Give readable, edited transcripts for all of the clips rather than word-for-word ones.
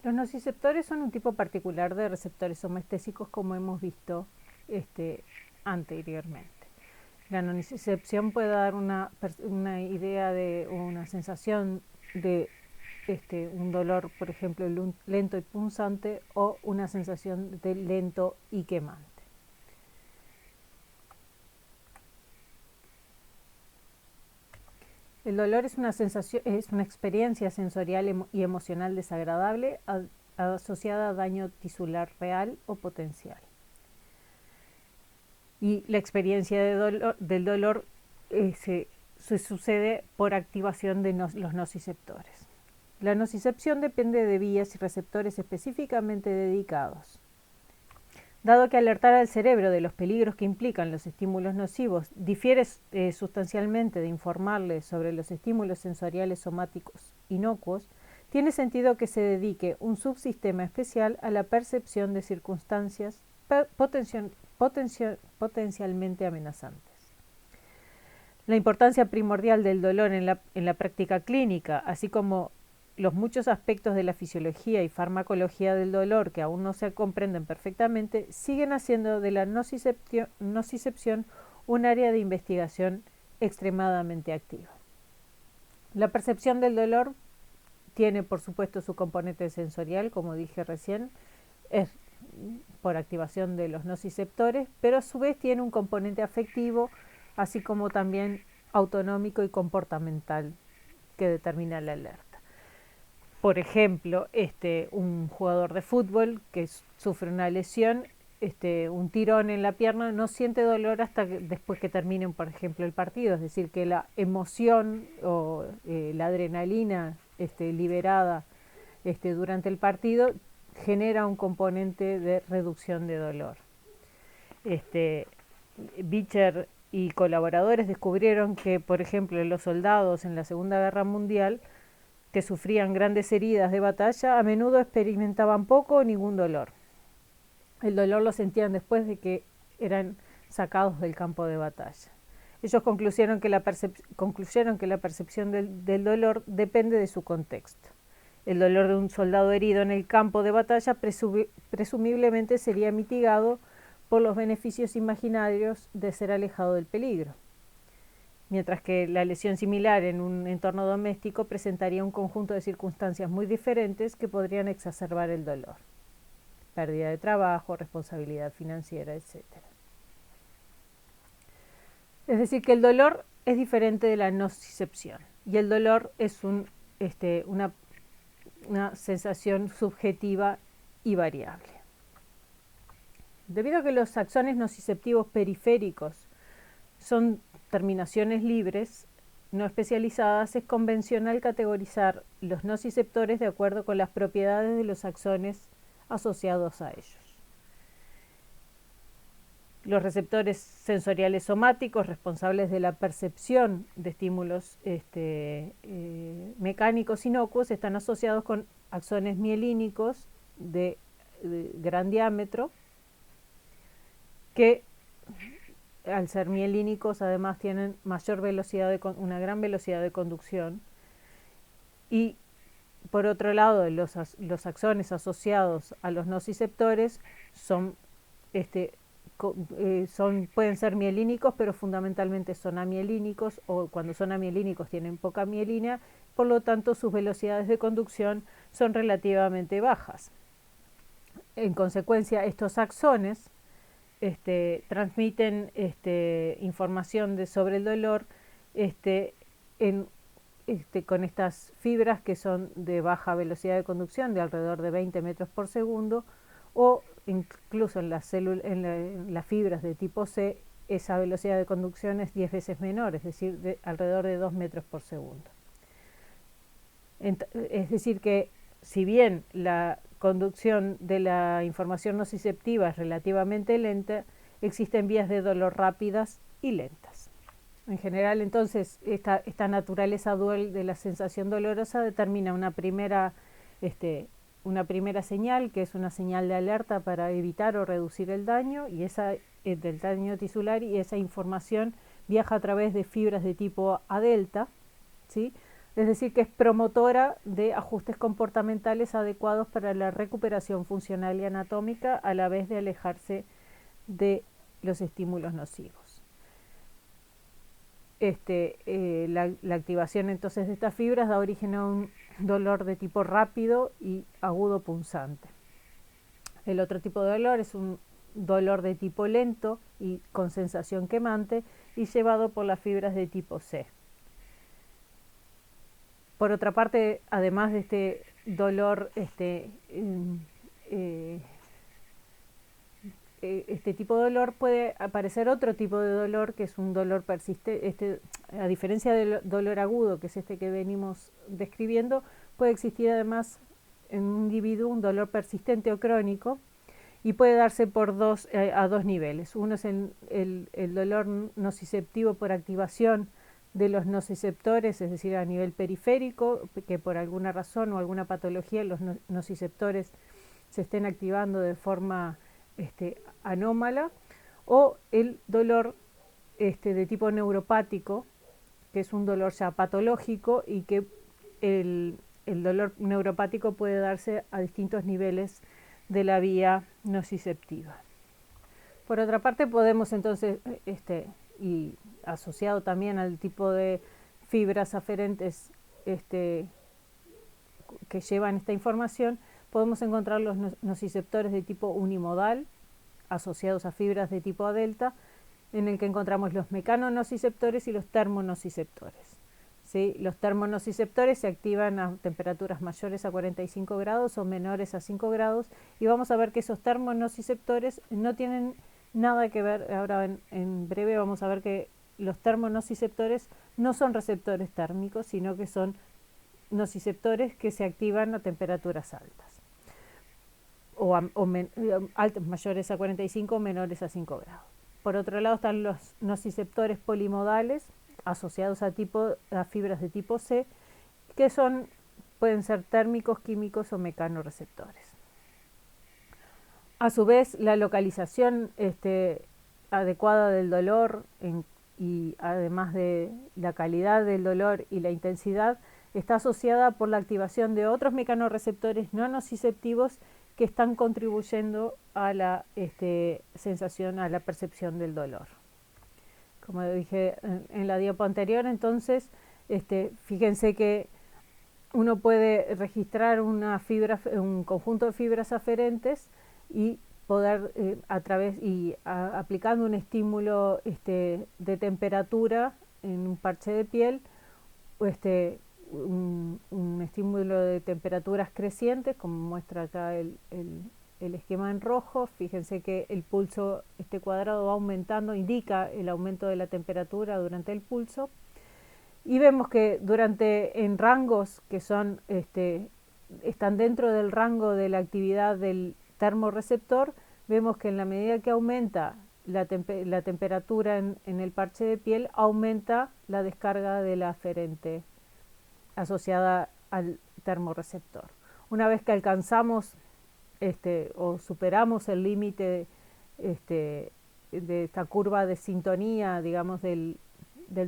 Los nociceptores son un tipo particular de receptores somestésicos, como hemos visto anteriormente. La nocicepción puede dar una idea de una sensación de un dolor, por ejemplo, lento y punzante, o una sensación de lento y quemante. El dolor es una sensación, es una experiencia sensorial y emocional desagradable asociada a daño tisular real o potencial. Y la experiencia del dolor se sucede por activación de los nociceptores. La nocicepción depende de vías y receptores específicamente dedicados. Dado que alertar al cerebro de los peligros que implican los estímulos nocivos difiere sustancialmente de informarle sobre los estímulos sensoriales somáticos inocuos, tiene sentido que se dedique un subsistema especial a la percepción de circunstancias potencialmente amenazantes. La importancia primordial del dolor en la práctica clínica, así como los muchos aspectos de la fisiología y farmacología del dolor que aún no se comprenden perfectamente, siguen haciendo de la nocicepción un área de investigación extremadamente activa. La percepción del dolor tiene, por supuesto, su componente sensorial, como dije recién, es por activación de los nociceptores, pero a su vez tiene un componente afectivo, así como también autonómico y comportamental que determina la alerta. Por ejemplo, un jugador de fútbol que sufre una lesión, un tirón en la pierna, no siente dolor hasta después que termine, por ejemplo, el partido. Es decir, que la emoción o la adrenalina liberada durante el partido genera un componente de reducción de dolor. Beecher y colaboradores descubrieron que, por ejemplo, los soldados en la Segunda Guerra Mundial que sufrían grandes heridas de batalla a menudo experimentaban poco o ningún dolor. El dolor lo sentían después de que eran sacados del campo de batalla. Ellos concluyeron que la percepción del dolor depende de su contexto. El dolor de un soldado herido en el campo de batalla presumiblemente sería mitigado por los beneficios imaginarios de ser alejado del peligro, mientras que la lesión similar en un entorno doméstico presentaría un conjunto de circunstancias muy diferentes que podrían exacerbar el dolor: pérdida de trabajo, responsabilidad financiera, etc. Es decir, que el dolor es diferente de la nocicepción, y el dolor es una sensación subjetiva y variable. Debido a que los axones nociceptivos periféricos son terminaciones libres, no especializadas, es convencional categorizar los nociceptores de acuerdo con las propiedades de los axones asociados a ellos. Los receptores sensoriales somáticos responsables de la percepción de estímulos mecánicos inocuos están asociados con axones mielínicos de gran diámetro que, al ser mielínicos, además tienen una gran velocidad de conducción. Y por otro lado, los axones asociados a los nociceptores pueden ser mielínicos, pero fundamentalmente son amielínicos, o cuando son amielínicos tienen poca mielina, por lo tanto sus velocidades de conducción son relativamente bajas. En consecuencia, estos axones transmiten información sobre el dolor con estas fibras que son de baja velocidad de conducción, de alrededor de 20 metros por segundo, o incluso en las fibras de tipo C, esa velocidad de conducción es 10 veces menor, es decir, de alrededor de 2 metros por segundo. Es decir que, si bien la conducción de la información nociceptiva es relativamente lenta, existen vías de dolor rápidas y lentas. En general, entonces, esta naturaleza dual de la sensación dolorosa determina una primera señal, que es una señal de alerta para evitar o reducir el daño, y del daño tisular, y esa información viaja a través de fibras de tipo A delta, ¿sí?, es decir, que es promotora de ajustes comportamentales adecuados para la recuperación funcional y anatómica, a la vez de alejarse de los estímulos nocivos. La activación entonces de estas fibras da origen a un dolor de tipo rápido y agudo punzante. El otro tipo de dolor es un dolor de tipo lento y con sensación quemante y llevado por las fibras de tipo C. Por otra parte, además de este dolor, este tipo de dolor, puede aparecer otro tipo de dolor, que es un dolor persistente. A diferencia del dolor agudo, que es este que venimos describiendo, puede existir además en un individuo un dolor persistente o crónico, y puede darse por a dos niveles. Uno es el dolor nociceptivo por activación de los nociceptores, es decir, a nivel periférico, que por alguna razón o alguna patología los nociceptores se estén activando de forma anómala, o el dolor de tipo neuropático, que es un dolor ya patológico, y que el dolor neuropático puede darse a distintos niveles de la vía nociceptiva. Por otra parte, podemos entonces, y asociado también al tipo de fibras aferentes que llevan esta información, podemos encontrar los nociceptores de tipo unimodal, asociados a fibras de tipo A delta, en el que encontramos los mecanonociceptores y los termonociceptores. ¿Sí? Los termonociceptores se activan a temperaturas mayores a 45 grados o menores a 5 grados, y vamos a ver que esos termonociceptores no tienen nada que ver. Ahora en breve vamos a ver que los termonociceptores no son receptores térmicos, sino que son nociceptores que se activan a temperaturas altas, altas, mayores a 45 o menores a 5 grados. Por otro lado están los nociceptores polimodales, asociados a fibras de tipo C, que pueden ser térmicos, químicos o mecanoreceptores. A su vez, la localización adecuada del dolor y además de la calidad del dolor y la intensidad, está asociada por la activación de otros mecanoreceptores no nociceptivos que están contribuyendo a la sensación, a la percepción del dolor. Como dije en la diapo anterior, entonces, fíjense que uno puede registrar un conjunto de fibras aferentes y poder aplicando un estímulo de temperatura en un parche de piel, un estímulo de temperaturas crecientes, como muestra acá el esquema en rojo. Fíjense que el pulso, cuadrado va aumentando, indica el aumento de la temperatura durante el pulso, y vemos que en rangos que están dentro del rango de la actividad del termorreceptor, vemos que en la medida que aumenta la temperatura en el parche de piel, aumenta la descarga de la aferente asociada al termorreceptor. Una vez que alcanzamos o superamos el límite de esta curva de sintonía, digamos, del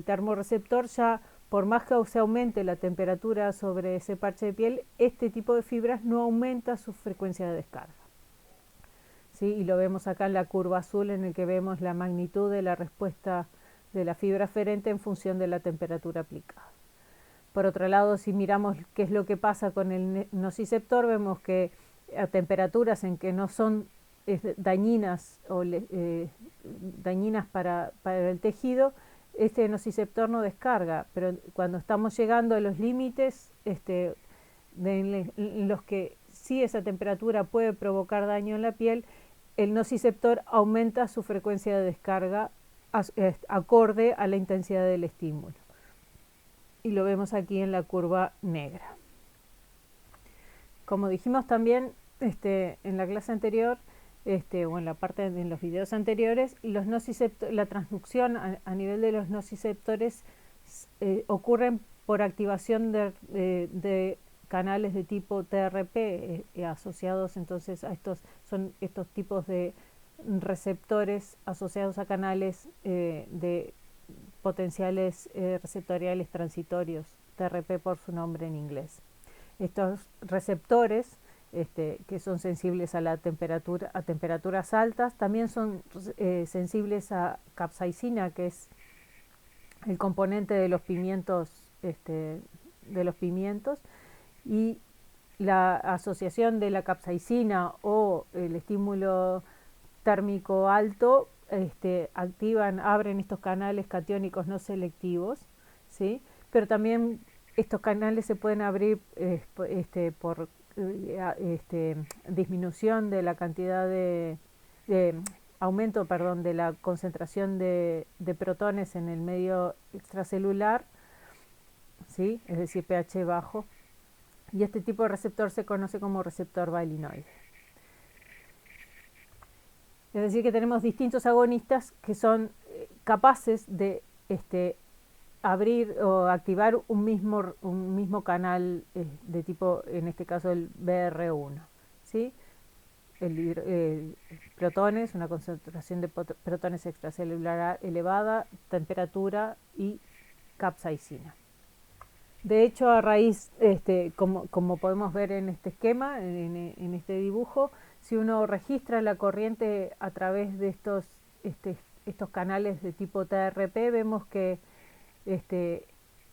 termorreceptor, ya por más que se aumente la temperatura sobre ese parche de piel, este tipo de fibras no aumenta su frecuencia de descarga. ¿Sí? Y lo vemos acá en la curva azul, en el que vemos la magnitud de la respuesta de la fibra aferente en función de la temperatura aplicada. Por otro lado, si miramos qué es lo que pasa con el nociceptor, vemos que a temperaturas en que no son dañinas para el tejido, este nociceptor no descarga, pero cuando estamos llegando a los límites en los que sí esa temperatura puede provocar daño en la piel, el nociceptor aumenta su frecuencia de descarga acorde a la intensidad del estímulo. Y lo vemos aquí en la curva negra. Como dijimos también en la clase anterior, o en la parte de los videos anteriores, la transducción a nivel de los nociceptores ocurren por activación de canales de tipo TRP asociados entonces a estos tipos de receptores asociados a canales de potenciales receptoriales transitorios TRP por su nombre en inglés. Estos receptores que son sensibles a la temperatura, a temperaturas altas, también son sensibles a capsaicina, que es el componente de los pimientos, y la asociación de la capsaicina o el estímulo térmico alto abren estos canales catiónicos no selectivos, ¿sí? Pero también estos canales se pueden abrir por disminución de la cantidad de aumento, perdón, de la concentración de protones en el medio extracelular, ¿sí? Es decir, pH bajo, y este tipo de receptor se conoce como receptor valinoide. Es decir, que tenemos distintos agonistas que son capaces de abrir o activar un mismo canal de tipo, en este caso el BR1, ¿sí? Protones, una concentración de protones extracelular elevada, temperatura y capsaicina. De hecho, a raíz, como podemos ver en este esquema, en este dibujo, si uno registra la corriente a través de estos canales de tipo TRP, vemos que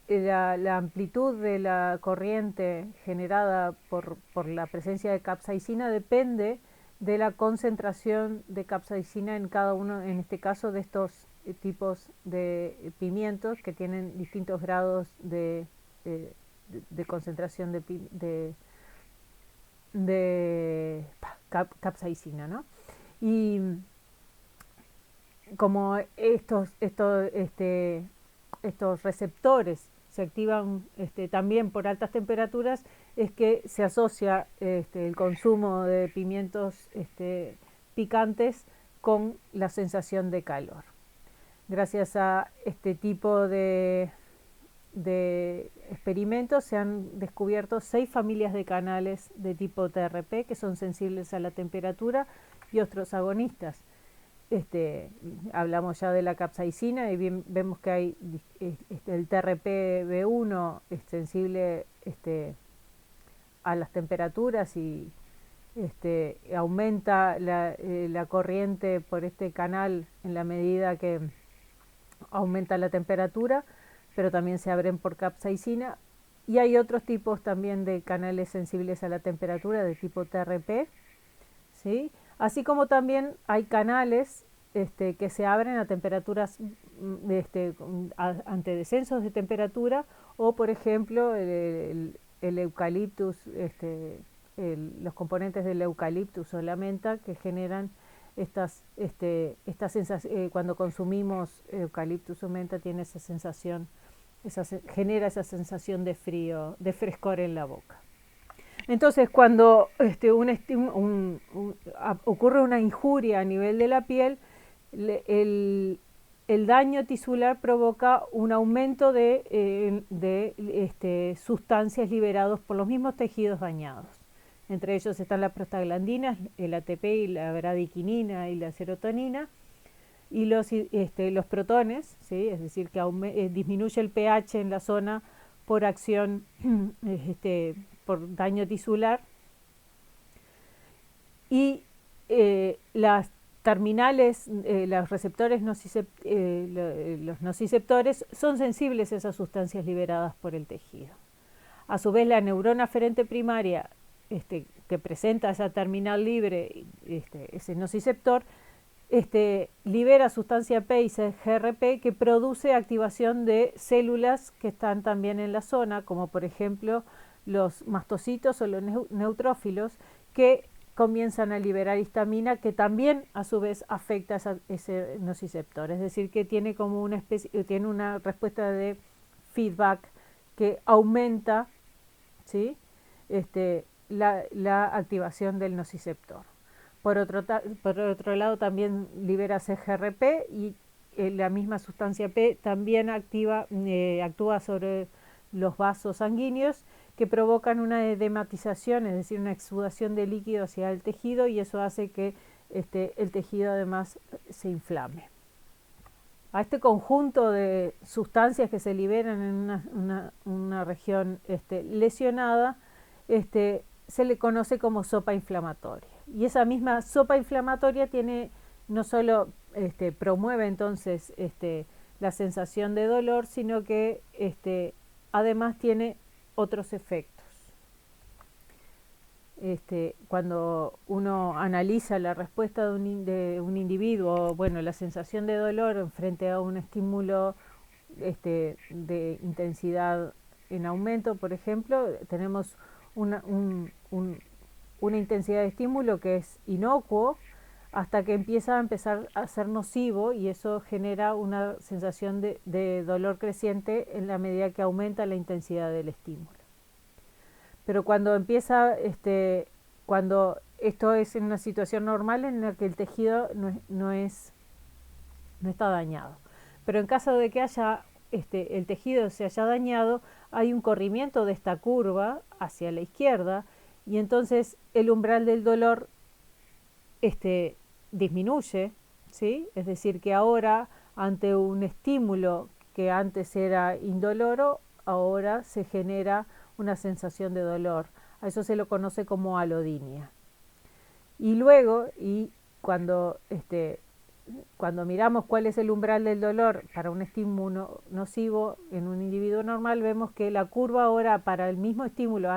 la amplitud de la corriente generada por la presencia de capsaicina depende de la concentración de capsaicina en cada uno, en este caso, de estos tipos de pimientos que tienen distintos grados de concentración de capsaicina, ¿no? Y como estos receptores se activan también por altas temperaturas, es que se asocia el consumo de pimientos picantes con la sensación de calor. Gracias a este tipo de experimentos se han descubierto 6 familias de canales de tipo TRP que son sensibles a la temperatura y otros agonistas. Hablamos ya de la capsaicina y vemos que hay el TRPV1 es sensible a las temperaturas y aumenta la corriente por este canal en la medida que aumenta la temperatura, pero también se abren por capsaicina. Y hay otros tipos también de canales sensibles a la temperatura de tipo TRP, ¿sí? Así como también hay canales que se abren a temperaturas ante descensos de temperatura, o por ejemplo el eucaliptus, los componentes del eucaliptus o la menta que generan cuando consumimos eucaliptus o menta tiene esa sensación, genera esa sensación de frío, de frescor en la boca. Entonces, cuando ocurre una injuria a nivel de la piel, el daño tisular provoca un aumento de sustancias liberadas por los mismos tejidos dañados. Entre ellos están las prostaglandinas, el ATP y la bradiquinina y la serotonina, y los protones, ¿sí? Es decir, que disminuye el pH en la zona por acción, por daño tisular, y las terminales, los receptores los nociceptores son sensibles a esas sustancias liberadas por el tejido. A su vez, la neurona aferente primaria, que presenta esa terminal libre, ese nociceptor, libera sustancia P y CGRP que produce activación de células que están también en la zona, como por ejemplo los mastocitos o los neutrófilos, que comienzan a liberar histamina, que también a su vez afecta ese nociceptor. Es decir, que tiene como tiene una respuesta de feedback que aumenta, ¿sí? La activación del nociceptor. Por otro lado, también libera CGRP y la misma sustancia P también actúa sobre los vasos sanguíneos que provocan una edematización, es decir, una exudación de líquido hacia el tejido, y eso hace que el tejido además se inflame. a este conjunto de sustancias que se liberan en una región lesionada, se le conoce como sopa inflamatoria. Y esa misma sopa inflamatoria tiene, no solo promueve entonces la sensación de dolor, sino que además tiene otros efectos. Cuando uno analiza la respuesta de un individuo, bueno, la sensación de dolor frente a un estímulo de intensidad en aumento, por ejemplo, tenemos una intensidad de estímulo que es inocuo hasta que empieza a ser nocivo, y eso genera una sensación de dolor creciente en la medida que aumenta la intensidad del estímulo. Pero cuando cuando esto es en una situación normal en la que el tejido no está dañado. Pero en caso de que el tejido se haya dañado, hay un corrimiento de esta curva hacia la izquierda, y entonces el umbral del dolor disminuye, ¿sí? Es decir, que ahora, ante un estímulo que antes era indoloro, ahora se genera una sensación de dolor. A eso se lo conoce como alodinia. Y luego, cuando miramos cuál es el umbral del dolor para un estímulo nocivo en un individuo normal, vemos que la curva ahora para el mismo estímulo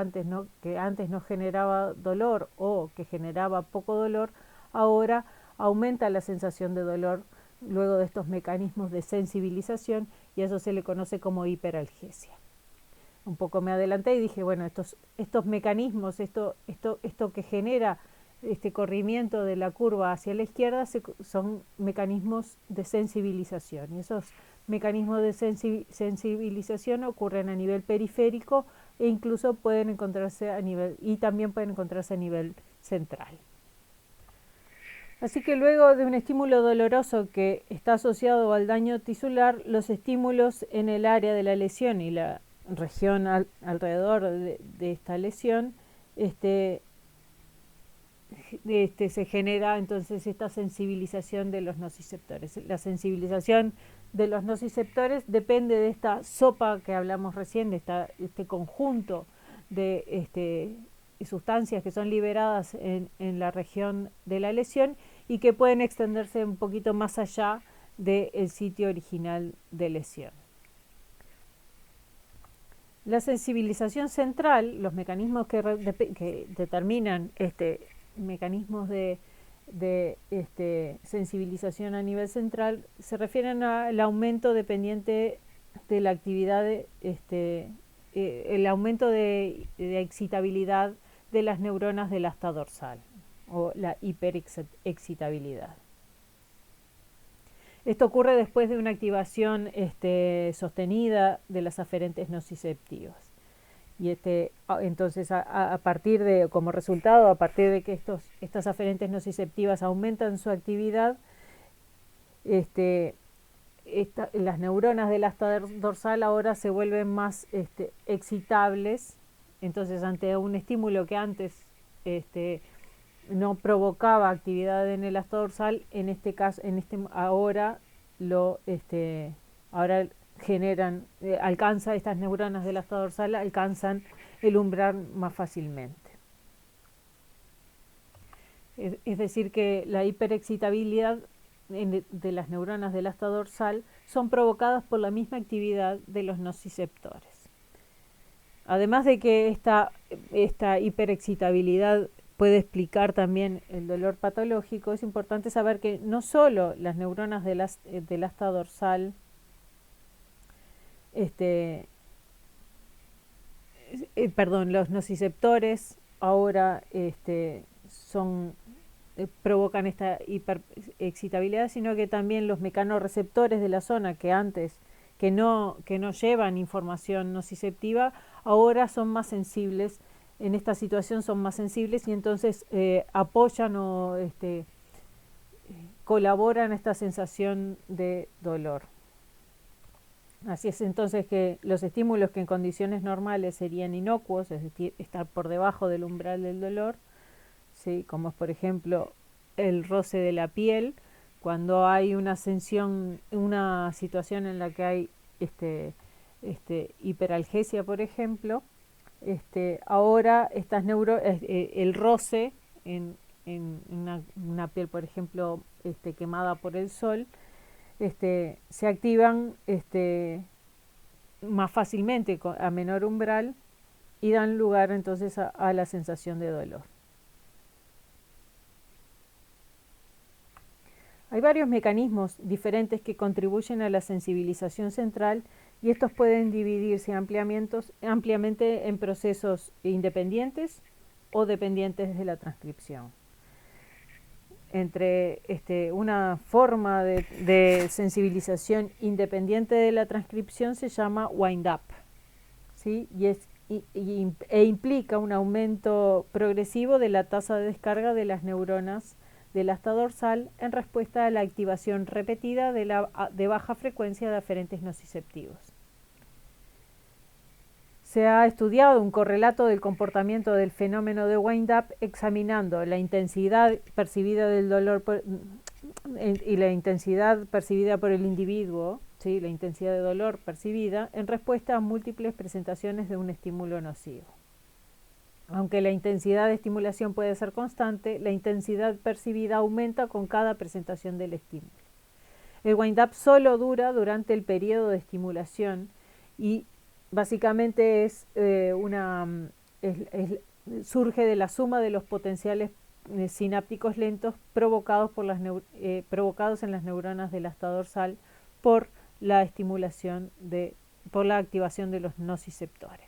que antes no generaba dolor o que generaba poco dolor, ahora aumenta la sensación de dolor luego de estos mecanismos de sensibilización, y a eso se le conoce como hiperalgesia. Un poco me adelanté y dije, bueno, estos mecanismos, esto que genera este corrimiento de la curva hacia la izquierda son mecanismos de sensibilización, y esos mecanismos de sensibilización ocurren a nivel periférico e incluso pueden encontrarse también pueden encontrarse a nivel central. Así que luego de un estímulo doloroso que está asociado al daño tisular, los estímulos en el área de la lesión y la región alrededor de esta lesión, se genera entonces esta sensibilización de los nociceptores. La sensibilización de los nociceptores depende de esta sopa que hablamos recién, de este conjunto de sustancias que son liberadas en la región de la lesión y que pueden extenderse un poquito más allá del sitio original de lesión. La sensibilización central, los mecanismos que determinan mecanismos de sensibilización a nivel central, se refieren al aumento dependiente de la actividad, el aumento de excitabilidad de las neuronas del asta dorsal, o la hiperexcitabilidad. Esto ocurre después de una activación sostenida de las aferentes nociceptivas. Y entonces como resultado, a partir de que estas aferentes nociceptivas aumentan su actividad, las neuronas del asta dorsal ahora se vuelven más excitables. Entonces, ante un estímulo que antes no provocaba actividad en el asta dorsal, en este caso, ahora generan, estas neuronas del asta dorsal alcanzan el umbral más fácilmente. Es decir, que la hiperexcitabilidad de las neuronas del asta dorsal son provocadas por la misma actividad de los nociceptores. Además de que esta hiperexcitabilidad puede explicar también el dolor patológico, es importante saber que no solo las neuronas del asta dorsal los nociceptores ahora provocan esta hiperexcitabilidad, sino que también los mecanorreceptores de la zona que no llevan información nociceptiva, ahora son más sensibles. En esta situación son más sensibles y entonces apoyan o colaboran a esta sensación de dolor. Así es entonces que los estímulos que en condiciones normales serían inocuos, es decir, estar por debajo del umbral del dolor, ¿sí? Como es por ejemplo el roce de la piel, cuando hay una ascensión, una situación en la que hay hiperalgesia, por ejemplo, ahora el roce en una piel, por ejemplo, quemada por el sol, se activan más fácilmente a menor umbral y dan lugar entonces a la sensación de dolor. Hay varios mecanismos diferentes que contribuyen a la sensibilización central y estos pueden dividirse ampliamente en procesos independientes o dependientes de la transcripción. Entre una forma de sensibilización independiente de la transcripción se llama wind-up, ¿sí? E implica un aumento progresivo de la tasa de descarga de las neuronas del asta dorsal en respuesta a la activación repetida de baja frecuencia de aferentes nociceptivos. Se ha estudiado un correlato del comportamiento del fenómeno de wind-up examinando la intensidad percibida del dolor y la intensidad percibida por el individuo, ¿sí? La intensidad de dolor percibida en respuesta a múltiples presentaciones de un estímulo nocivo. Aunque la intensidad de estimulación puede ser constante, la intensidad percibida aumenta con cada presentación del estímulo. El wind-up solo dura durante el periodo de estimulación y básicamente surge de la suma de los potenciales sinápticos lentos provocados en las neuronas del asta dorsal por la activación de los nociceptores.